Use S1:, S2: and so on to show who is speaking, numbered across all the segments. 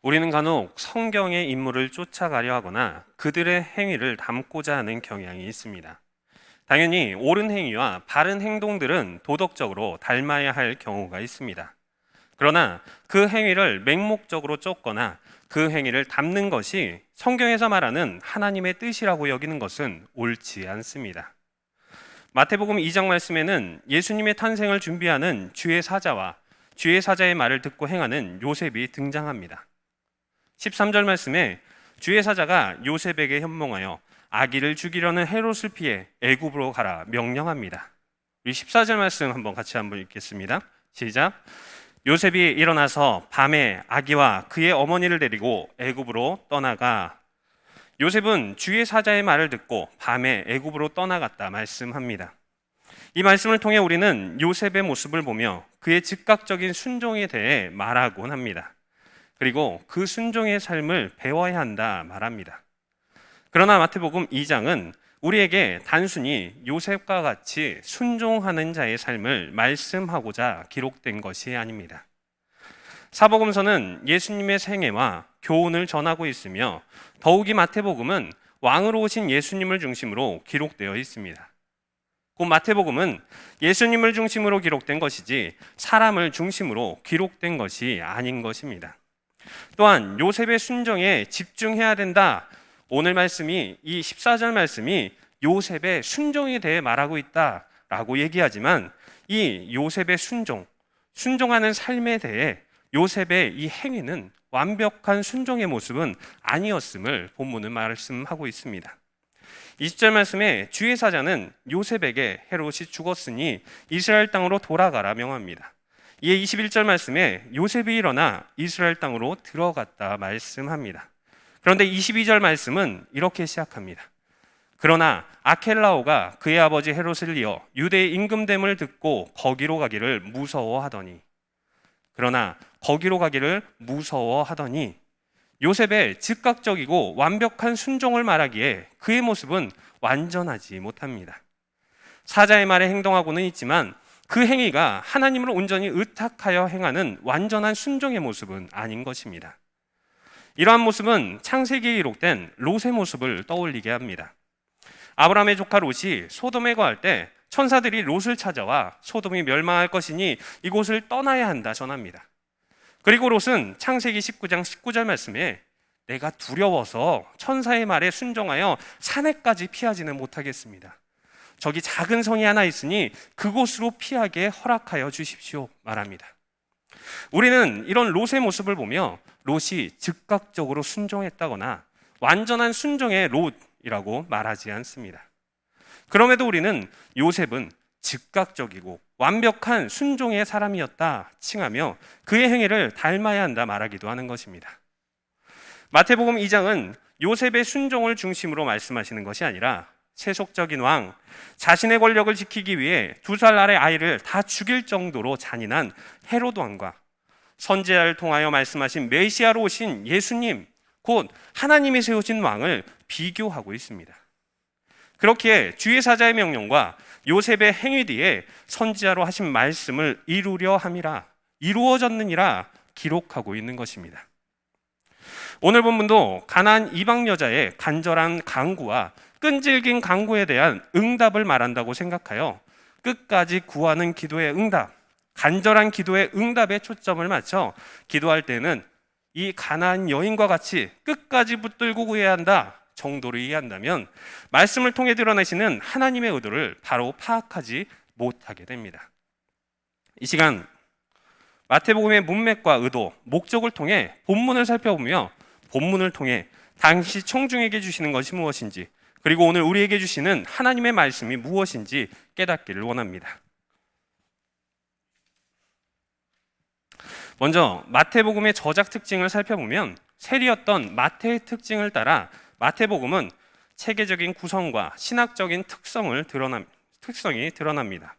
S1: 우리는 간혹 성경의 인물을 쫓아가려 하거나 그들의 행위를 담고자 하는 경향이 있습니다. 당연히 옳은 행위와 바른 행동들은 도덕적으로 닮아야 할 경우가 있습니다. 그러나 그 행위를 맹목적으로 쫓거나 그 행위를 담는 것이 성경에서 말하는 하나님의 뜻이라고 여기는 것은 옳지 않습니다. 마태복음 2장 말씀에는 예수님의 탄생을 준비하는 주의 사자와 주의 사자의 말을 듣고 행하는 요셉이 등장합니다. 13절 말씀에 주의 사자가 요셉에게 현몽하여 아기를 죽이려는 헤롯을 피해 애굽으로 가라 명령합니다. 우리 14절 말씀 한번 읽겠습니다. 시작. 요셉이 일어나서 밤에 아기와 그의 어머니를 데리고 애굽으로 떠나가. 요셉은 주의 사자의 말을 듣고 밤에 애굽으로 떠나갔다 말씀합니다. 이 말씀을 통해 우리는 요셉의 모습을 보며 그의 즉각적인 순종에 대해 말하곤 합니다. 그리고 그 순종의 삶을 배워야 한다 말합니다. 그러나 마태복음 2장은 우리에게 단순히 요셉과 같이 순종하는 자의 삶을 말씀하고자 기록된 것이 아닙니다. 사복음서는 예수님의 생애와 교훈을 전하고 있으며 더욱이 마태복음은 왕으로 오신 예수님을 중심으로 기록되어 있습니다. 곧 마태복음은 예수님을 중심으로 기록된 것이지 사람을 중심으로 기록된 것이 아닌 것입니다. 또한 요셉의 순종에 집중해야 된다. 오늘 말씀이 이 14절 말씀이 요셉의 순종에 대해 말하고 있다라고 얘기하지만 이 요셉의 순종하는 삶에 대해 요셉의 이 행위는 완벽한 순종의 모습은 아니었음을 본문은 말씀하고 있습니다. 20절 말씀에 주의 사자는 요셉에게 헤롯이 죽었으니 이스라엘 땅으로 돌아가라 명합니다. 이에 21절 말씀에 요셉이 일어나 이스라엘 땅으로 들어갔다 말씀합니다. 그런데 22절 말씀은 이렇게 시작합니다. 그러나 아켈라오가 그의 아버지 헤롯을 이어 유대의 임금됨을 듣고 거기로 가기를 무서워하더니 요셉의 즉각적이고 완벽한 순종을 말하기에 그의 모습은 완전하지 못합니다. 사자의 말에 행동하고는 있지만 그 행위가 하나님을 온전히 의탁하여 행하는 완전한 순종의 모습은 아닌 것입니다. 이러한 모습은 창세기에 기록된 롯의 모습을 떠올리게 합니다. 아브라함의 조카 롯이 소돔에 거할 때 천사들이 롯을 찾아와 소돔이 멸망할 것이니 이곳을 떠나야 한다 전합니다. 그리고 롯은 창세기 19장 19절 말씀에 내가 두려워서 천사의 말에 순종하여 산에까지 피하지는 못하겠습니다. 저기 작은 성이 하나 있으니 그곳으로 피하게 허락하여 주십시오 말합니다. 우리는 이런 롯의 모습을 보며 롯이 즉각적으로 순종했다거나 완전한 순종의 롯이라고 말하지 않습니다. 그럼에도 우리는 요셉은 즉각적이고 완벽한 순종의 사람이었다 칭하며 그의 행위를 닮아야 한다 말하기도 하는 것입니다. 마태복음 2장은 요셉의 순종을 중심으로 말씀하시는 것이 아니라 세속적인 왕, 자신의 권력을 지키기 위해 2살 아래 아이를 다 죽일 정도로 잔인한 헤롯 왕과 선지자를 통하여 말씀하신 메시아로 오신 예수님, 곧 하나님이 세우신 왕을 비교하고 있습니다. 그렇기에 주의 사자의 명령과 요셉의 행위 뒤에 선지자로 하신 말씀을 이루려 함이라, 이루어졌느니라 기록하고 있는 것입니다. 오늘 본문도 가나안 이방 여자의 간절한 간구와 끈질긴 간구에 대한 응답을 말한다고 생각하여 끝까지 구하는 기도의 응답, 간절한 기도의 응답에 초점을 맞춰 기도할 때는 이 가나안 여인과 같이 끝까지 붙들고 구해야 한다 정도로 이해한다면 말씀을 통해 드러내시는 하나님의 의도를 바로 파악하지 못하게 됩니다. 이 시간 마태복음의 문맥과 의도, 목적을 통해 본문을 살펴보며 본문을 통해 당시 청중에게 주시는 것이 무엇인지, 그리고 오늘 우리에게 주시는 하나님의 말씀이 무엇인지 깨닫기를 원합니다. 먼저 마태복음의 저작 특징을 살펴보면 세리였던 마태의 특징을 따라 마태복음은 체계적인 구성과 신학적인 특성이 드러납니다.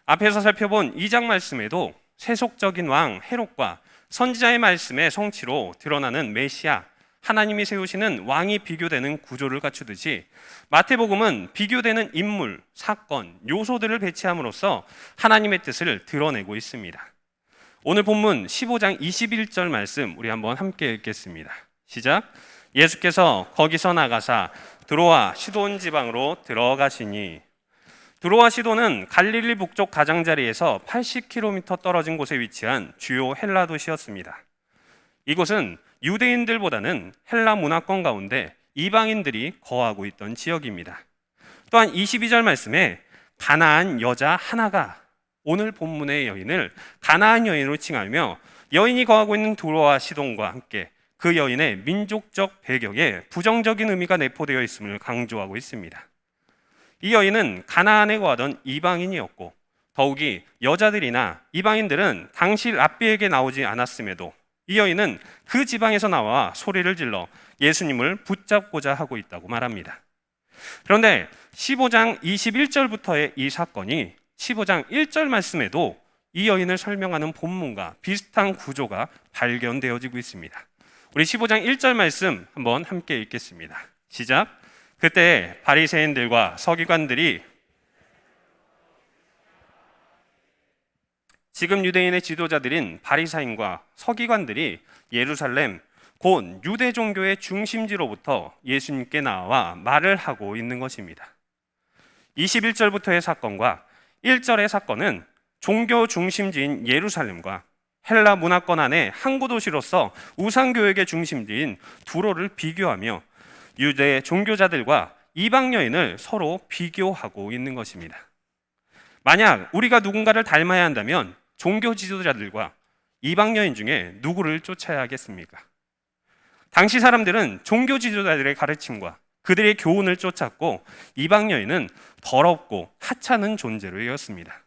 S1: 앞에서 살펴본 2장 말씀에도 세속적인 왕 헤롯과 선지자의 말씀의 성취로 드러나는 메시아, 하나님이 세우시는 왕이 비교되는 구조를 갖추듯이 마태복음은 비교되는 인물, 사건, 요소들을 배치함으로써 하나님의 뜻을 드러내고 있습니다. 오늘 본문 15장 21절 말씀 우리 한번 함께 읽겠습니다. 시작. 예수께서 거기서 나가사 드로아 시돈 지방으로 들어가시니. 드로아 시돈은 갈릴리 북쪽 가장자리에서 80km 떨어진 곳에 위치한 주요 헬라 도시였습니다. 이곳은 유대인들보다는 헬라 문화권 가운데 이방인들이 거하고 있던 지역입니다. 또한 22절 말씀에 가나안 여자 하나가 오늘 본문의 여인을 가나안 여인으로 칭하며 여인이 거하고 있는 드로아 시돈과 함께 그 여인의 민족적 배경에 부정적인 의미가 내포되어 있음을 강조하고 있습니다. 이 여인은 가나안에 거하던 이방인이었고 더욱이 여자들이나 이방인들은 당시 랍비에게 나오지 않았음에도 이 여인은 그 지방에서 나와 소리를 질러 예수님을 붙잡고자 하고 있다고 말합니다. 그런데 15장 21절부터의 이 사건이 15장 1절 말씀에도 이 여인을 설명하는 본문과 비슷한 구조가 발견되어지고 있습니다. 우리 15장 1절 말씀 한번 함께 읽겠습니다. 시작. 그때 바리새인들과 서기관들이 지금 유대인의 지도자들인 바리사인과 서기관들이 예루살렘 곧 유대 종교의 중심지로부터 예수님께 나와 말을 하고 있는 것입니다. 21절부터의 사건과 1절의 사건은 종교 중심지인 예루살렘과 헬라 문화권 안의 항구 도시로서 우상교육의 중심지인 두로를 비교하며 유대 종교자들과 이방 여인을 서로 비교하고 있는 것입니다. 만약 우리가 누군가를 닮아야 한다면 종교 지도자들과 이방 여인 중에 누구를 쫓아야 하겠습니까? 당시 사람들은 종교 지도자들의 가르침과 그들의 교훈을 쫓았고 이방 여인은 더럽고 하찮은 존재로 여겼습니다.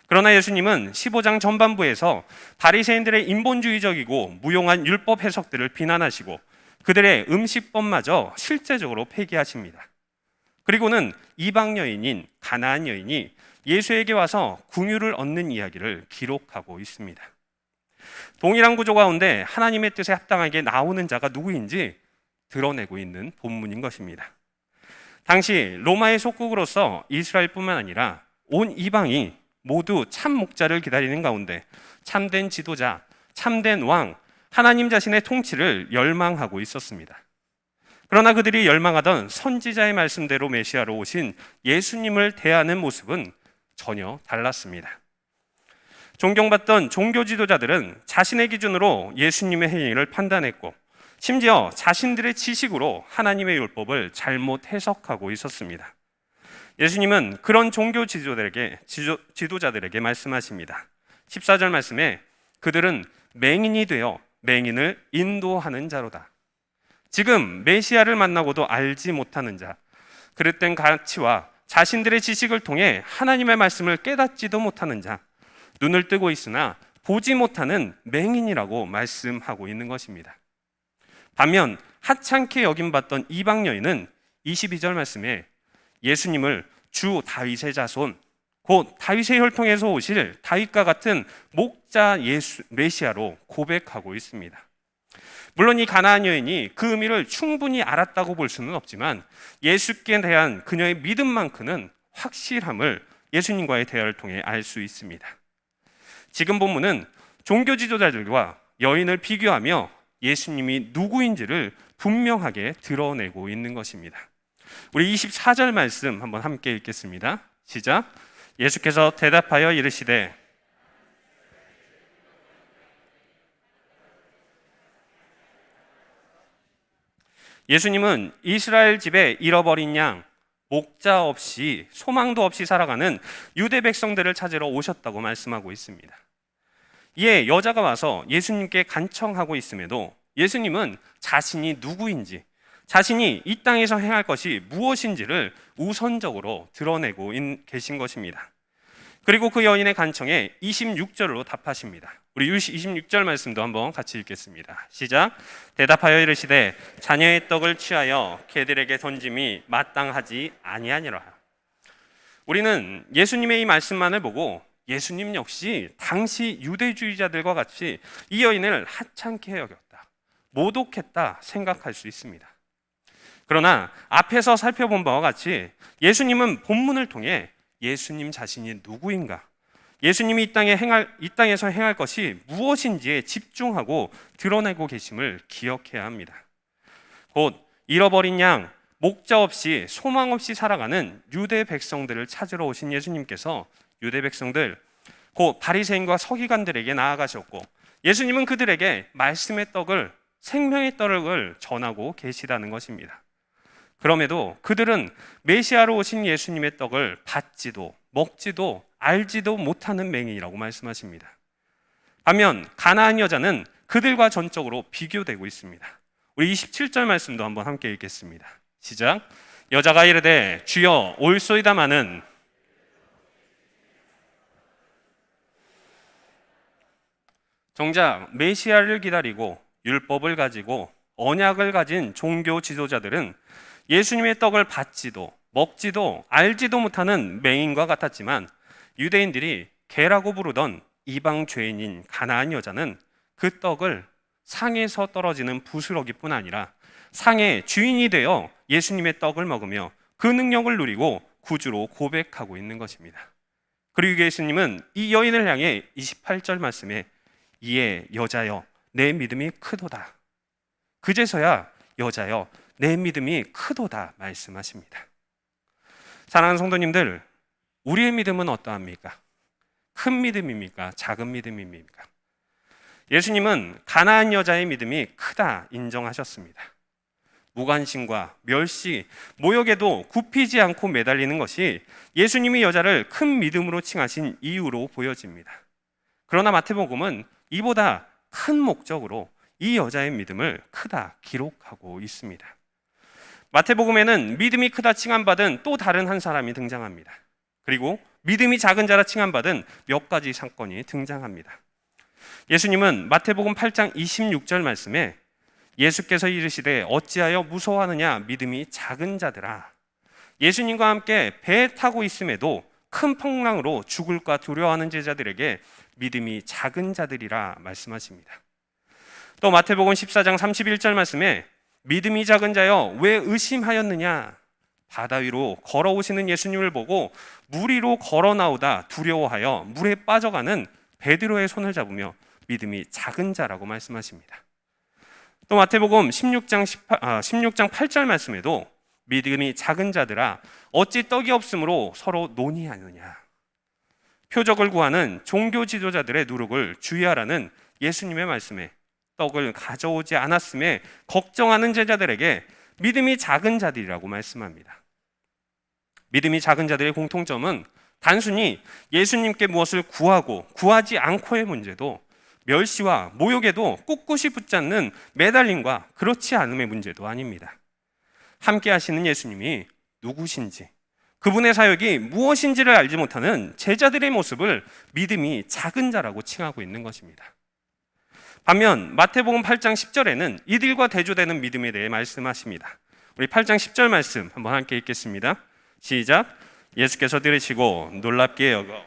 S1: 그러나 예수님은 15장 전반부에서 바리새인들의 인본주의적이고 무용한 율법 해석들을 비난하시고 그들의 음식법마저 실제적으로 폐기하십니다. 그리고는 이방 여인인 가나안 여인이 예수에게 와서 긍휼을 얻는 이야기를 기록하고 있습니다. 동일한 구조 가운데 하나님의 뜻에 합당하게 나오는 자가 누구인지 드러내고 있는 본문인 것입니다. 당시 로마의 속국으로서 이스라엘뿐만 아니라 온 이방이 모두 참 목자를 기다리는 가운데 참된 지도자, 참된 왕, 하나님 자신의 통치를 열망하고 있었습니다. 그러나 그들이 열망하던 선지자의 말씀대로 메시아로 오신 예수님을 대하는 모습은 전혀 달랐습니다. 존경받던 종교 지도자들은 자신의 기준으로 예수님의 행위를 판단했고 심지어 자신들의 지식으로 하나님의 율법을 잘못 해석하고 있었습니다. 예수님은 그런 종교 지도자들에게 말씀하십니다. 14절 말씀에 그들은 맹인이 되어 맹인을 인도하는 자로다. 지금 메시아를 만나고도 알지 못하는 자, 그릇된 가치와 자신들의 지식을 통해 하나님의 말씀을 깨닫지도 못하는 자, 눈을 뜨고 있으나 보지 못하는 맹인이라고 말씀하고 있는 것입니다. 반면 하찮게 여김받던 이방 여인은 22절 말씀에 예수님을 주 다윗의 자손, 곧 다윗의 혈통에서 오실 다윗과 같은 목자 메시아로 고백하고 있습니다. 물론 이 가나안 여인이 그 의미를 충분히 알았다고 볼 수는 없지만 예수께 대한 그녀의 믿음만큼은 확실함을 예수님과의 대화를 통해 알 수 있습니다. 지금 본문은 종교 지도자들과 여인을 비교하며 예수님이 누구인지를 분명하게 드러내고 있는 것입니다. 우리 24절 말씀 한번 함께 읽겠습니다. 시작. 예수께서 대답하여 이르시되 예수님은 이스라엘 집에 잃어버린 양, 목자 없이 소망도 없이 살아가는 유대 백성들을 찾으러 오셨다고 말씀하고 있습니다. 이에 여자가 와서 예수님께 간청하고 있음에도 예수님은 자신이 누구인지, 자신이 이 땅에서 행할 것이 무엇인지를 우선적으로 드러내고 계신 것입니다. 그리고 그 여인의 간청에 26절로 답하십니다. 우리 26절 말씀도 한번 같이 읽겠습니다. 시작. 대답하여 이르시되 자녀의 떡을 취하여 개들에게 던짐이 마땅하지 아니하니라. 우리는 예수님의 이 말씀만을 보고 예수님 역시 당시 유대주의자들과 같이 이 여인을 하찮게 여겼다, 모독했다 생각할 수 있습니다. 그러나 앞에서 살펴본 바와 같이 예수님은 본문을 통해 예수님 자신이 누구인가, 예수님이 이 땅에서 행할 것이 무엇인지에 집중하고 드러내고 계심을 기억해야 합니다. 곧 잃어버린 양, 목자 없이 소망 없이 살아가는 유대 백성들을 찾으러 오신 예수님께서 유대 백성들, 곧 바리새인과 서기관들에게 나아가셨고, 예수님은 그들에게 말씀의 떡을, 생명의 떡을 전하고 계시다는 것입니다. 그럼에도 그들은 메시아로 오신 예수님의 떡을 받지도 먹지도 알지도 못하는 맹인이라고 말씀하십니다. 반면 가나안 여자는 그들과 전적으로 비교되고 있습니다. 우리 27절 말씀도 한번 함께 읽겠습니다. 시작. 여자가 이르되 주여 올소이다마는, 정작 메시아를 기다리고 율법을 가지고 언약을 가진 종교 지도자들은 예수님의 떡을 받지도 먹지도 알지도 못하는 맹인과 같았지만, 유대인들이 개라고 부르던 이방 죄인인 가나안 여자는 그 떡을 상에서 떨어지는 부스러기뿐 아니라 상의 주인이 되어 예수님의 떡을 먹으며 그 능력을 누리고 구주로 고백하고 있는 것입니다. 그리고 예수님은 이 여인을 향해 28절 말씀에 이에 여자여 내 믿음이 크도다, 그제서야 여자여 내 믿음이 크도다 말씀하십니다. 사랑하는 성도님들, 우리의 믿음은 어떠합니까? 큰 믿음입니까? 작은 믿음입니까? 예수님은 가나안 여자의 믿음이 크다 인정하셨습니다. 무관심과 멸시, 모욕에도 굽히지 않고 매달리는 것이 예수님이 여자를 큰 믿음으로 칭하신 이유로 보여집니다. 그러나 마태복음은 이보다 큰 목적으로 이 여자의 믿음을 크다 기록하고 있습니다. 마태복음에는 믿음이 크다 칭함받은 또 다른 한 사람이 등장합니다. 그리고 믿음이 작은 자라 칭함받은 몇 가지 사건이 등장합니다. 예수님은 마태복음 8장 26절 말씀에 예수께서 이르시되 어찌하여 무서워하느냐 믿음이 작은 자들아, 예수님과 함께 배에 타고 있음에도 큰 풍랑으로 죽을까 두려워하는 제자들에게 믿음이 작은 자들이라 말씀하십니다. 또 마태복음 14장 31절 말씀에 믿음이 작은 자여 왜 의심하였느냐, 바다 위로 걸어오시는 예수님을 보고 물 위로 걸어 나오다 두려워하여 물에 빠져가는 베드로의 손을 잡으며 믿음이 작은 자라고 말씀하십니다. 또 마태복음 16장 8절 말씀에도 믿음이 작은 자들아 어찌 떡이 없으므로 서로 논의하느냐, 표적을 구하는 종교 지도자들의 누룩을 주의하라는 예수님의 말씀에 떡을 가져오지 않았음에 걱정하는 제자들에게 믿음이 작은 자들이라고 말씀합니다. 믿음이 작은 자들의 공통점은 단순히 예수님께 무엇을 구하고 구하지 않고의 문제도, 멸시와 모욕에도 꿋꿋이 붙잡는 매달림과 그렇지 않음의 문제도 아닙니다. 함께 하시는 예수님이 누구신지, 그분의 사역이 무엇인지를 알지 못하는 제자들의 모습을 믿음이 작은 자라고 칭하고 있는 것입니다. 반면 마태복음 8장 10절에는 이들과 대조되는 믿음에 대해 말씀하십니다. 우리 8장 10절 말씀 한번 함께 읽겠습니다. 시작. 예수께서 들으시고 놀랍게 여겨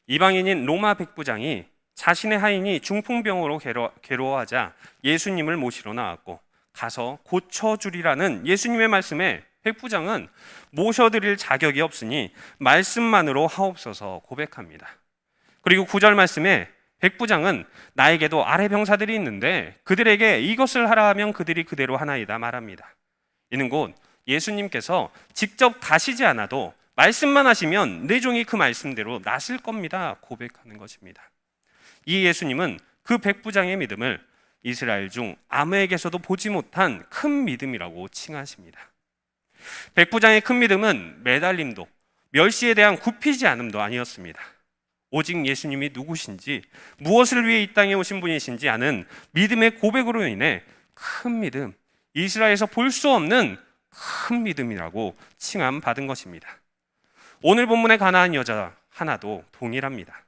S1: 이방인인 로마 백부장이 자신의 하인이 중풍병으로 괴로워하자 예수님을 모시러 나왔고 가서 고쳐주리라는 예수님의 말씀에 백부장은 모셔드릴 자격이 없으니 말씀만으로 하옵소서 고백합니다. 그리고 9절 말씀에 백부장은 나에게도 아래 병사들이 있는데 그들에게 이것을 하라 하면 그들이 그대로 하나이다 말합니다. 이는 곧 예수님께서 직접 가시지 않아도 말씀만 하시면 내 종이 그 말씀대로 나설 겁니다 고백하는 것입니다. 이 예수님은 그 백부장의 믿음을 이스라엘 중 아무에게서도 보지 못한 큰 믿음이라고 칭하십니다. 백부장의 큰 믿음은 매달림도 멸시에 대한 굽히지 않음도 아니었습니다. 오직 예수님이 누구신지, 무엇을 위해 이 땅에 오신 분이신지 아는 믿음의 고백으로 인해 큰 믿음, 이스라엘에서 볼 수 없는 큰 믿음이라고 칭함받은 것입니다. 오늘 본문의 가나안 여자 하나도 동일합니다.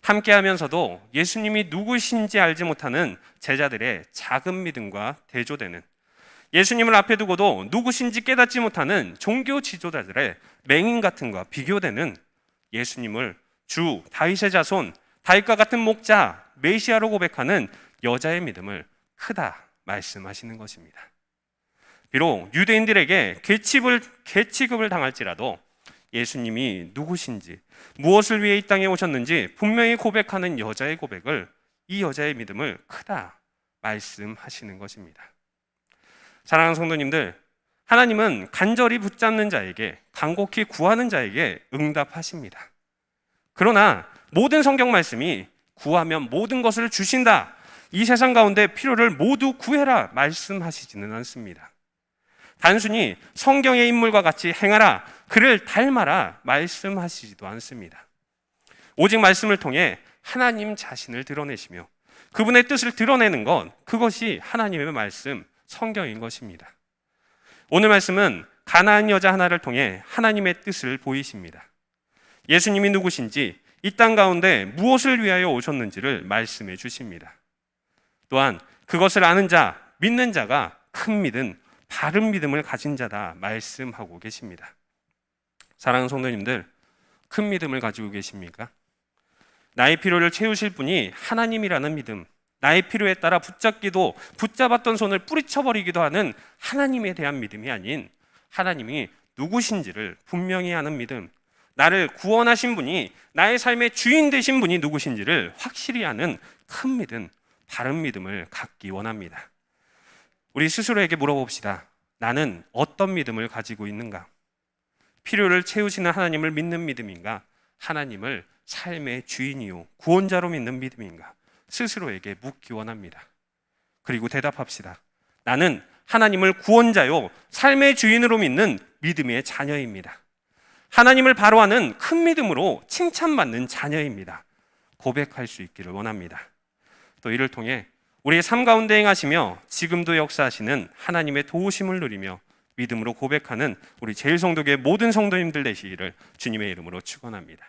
S1: 함께하면서도 예수님이 누구신지 알지 못하는 제자들의 작은 믿음과 대조되는, 예수님을 앞에 두고도 누구신지 깨닫지 못하는 종교 지도자들의 맹인 같은과 비교되는 예수님을 주 다윗의 자손, 다윗과 같은 목자, 메시아로 고백하는 여자의 믿음을 크다 말씀하시는 것입니다. 비록 유대인들에게 계치급을 당할지라도 예수님이 누구신지, 무엇을 위해 이 땅에 오셨는지 분명히 고백하는 여자의 고백을, 이 여자의 믿음을 크다 말씀하시는 것입니다. 사랑하는 성도님들, 하나님은 간절히 붙잡는 자에게, 간곡히 구하는 자에게 응답하십니다. 그러나 모든 성경 말씀이 구하면 모든 것을 주신다, 이 세상 가운데 필요를 모두 구해라 말씀하시지는 않습니다. 단순히 성경의 인물과 같이 행하라, 그를 닮아라 말씀하시지도 않습니다. 오직 말씀을 통해 하나님 자신을 드러내시며 그분의 뜻을 드러내는 것, 그것이 하나님의 말씀, 성경인 것입니다. 오늘 말씀은 가나안 여자 하나를 통해 하나님의 뜻을 보이십니다. 예수님이 누구신지, 이 땅 가운데 무엇을 위하여 오셨는지를 말씀해 주십니다. 또한 그것을 아는 자, 믿는 자가 큰 믿음, 바른 믿음을 가진 자다 말씀하고 계십니다. 사랑하는 성도님들, 큰 믿음을 가지고 계십니까? 나의 필요를 채우실 분이 하나님이라는 믿음, 나의 필요에 따라 붙잡기도, 붙잡았던 손을 뿌리쳐버리기도 하는 하나님에 대한 믿음이 아닌 하나님이 누구신지를 분명히 아는 믿음, 나를 구원하신 분이, 나의 삶의 주인 되신 분이 누구신지를 확실히 아는 큰 믿음, 바른 믿음을 갖기 원합니다. 우리 스스로에게 물어봅시다. 나는 어떤 믿음을 가지고 있는가? 필요를 채우시는 하나님을 믿는 믿음인가? 하나님을 삶의 주인이요 구원자로 믿는 믿음인가? 스스로에게 묻기 원합니다. 그리고 대답합시다. 나는 하나님을 구원자요 삶의 주인으로 믿는 믿음의 자녀입니다. 하나님을 바로 아는 큰 믿음으로 칭찬받는 자녀입니다. 고백할 수 있기를 원합니다. 또 이를 통해 우리의 삶 가운데 행하시며 지금도 역사하시는 하나님의 도우심을 누리며 믿음으로 고백하는 우리 제일성도교의 모든 성도님들 되시기를 주님의 이름으로 축원합니다.